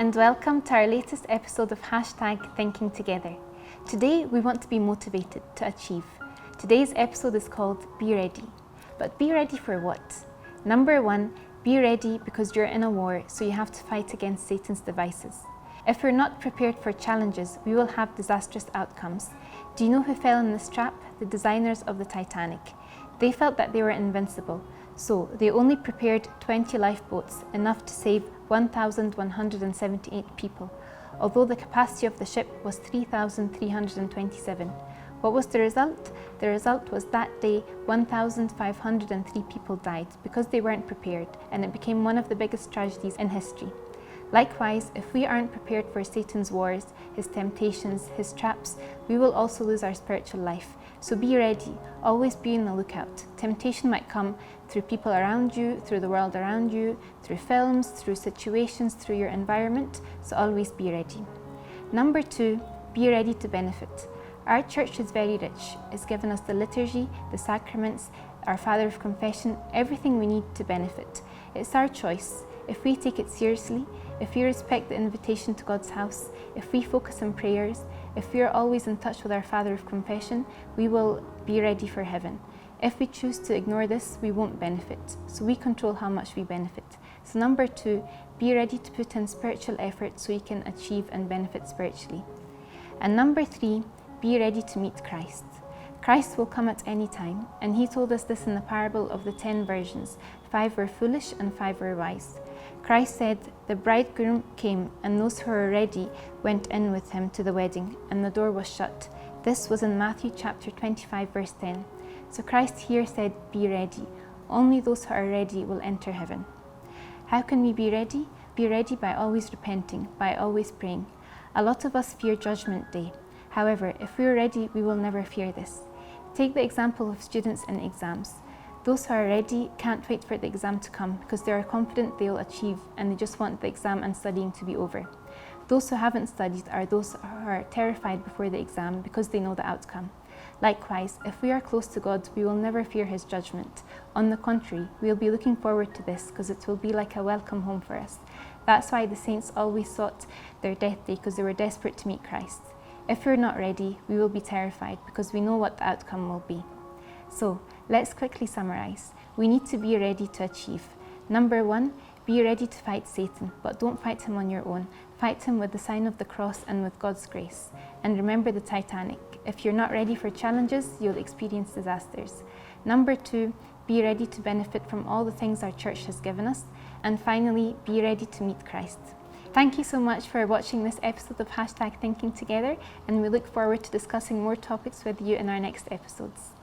and welcome to our latest episode of #Thinking Together. Today we want to be motivated to achieve. Today's episode is called Be Ready. But be ready for what? Number 1, be ready because you're in a war, so you have to fight against Satan's devices. If we're not prepared for challenges, we will have disastrous outcomes. Do you know who fell in this trap? The designers of the Titanic. They felt that they were invincible, so they only prepared 20 lifeboats, enough to save 1,178 people, although the capacity of the ship was 3,327. What was the result? The result was that day 1,503 people died because they weren't prepared, and it became one of the biggest tragedies in history. Likewise, if we aren't prepared for Satan's wars, his temptations, his traps, we will also lose our spiritual life. So be ready, always be on the lookout. Temptation might come through people around you, through the world around you, through films, through situations, through your environment, so always be ready. Number 2, be ready to benefit. Our church is very rich. It's given us the liturgy, the sacraments, our Father of Confession, everything we need to benefit. It's our choice. If we take it seriously, if we respect the invitation to God's house, if we focus on prayers, if we are always in touch with our Father of Confession, we will be ready for heaven. If we choose to ignore this, we won't benefit. So we control how much we benefit. So number 2, be ready to put in spiritual effort so you can achieve and benefit spiritually. And number 3, be ready to meet Christ. Christ will come at any time, and he told us this in the parable of the 10 virgins. 5 were foolish and 5 were wise. Christ said, the bridegroom came, and those who were ready went in with him to the wedding, and the door was shut. This was in Matthew chapter 25, verse 10. So Christ here said, be ready. Only those who are ready will enter heaven. How can we be ready? Be ready by always repenting, by always praying. A lot of us fear Judgment Day. However, if we are ready, we will never fear this. Take the example of students in exams. Those who are ready can't wait for the exam to come because they are confident they'll achieve and they just want the exam and studying to be over. Those who haven't studied are those who are terrified before the exam because they know the outcome. Likewise, if we are close to God, we will never fear his judgment. On the contrary, we'll be looking forward to this because it will be like a welcome home for us. That's why the saints always sought their death day, because they were desperate to meet Christ. If we're not ready, we will be terrified because we know what the outcome will be. So, let's quickly summarize. We need to be ready to achieve. Number 1, be ready to fight Satan, but don't fight him on your own. Fight him with the sign of the cross and with God's grace. And remember the Titanic. If you're not ready for challenges, you'll experience disasters. Number 2, be ready to benefit from all the things our church has given us. And finally, be ready to meet Christ. Thank you so much for watching this episode of #Thinking Together, and we look forward to discussing more topics with you in our next episodes.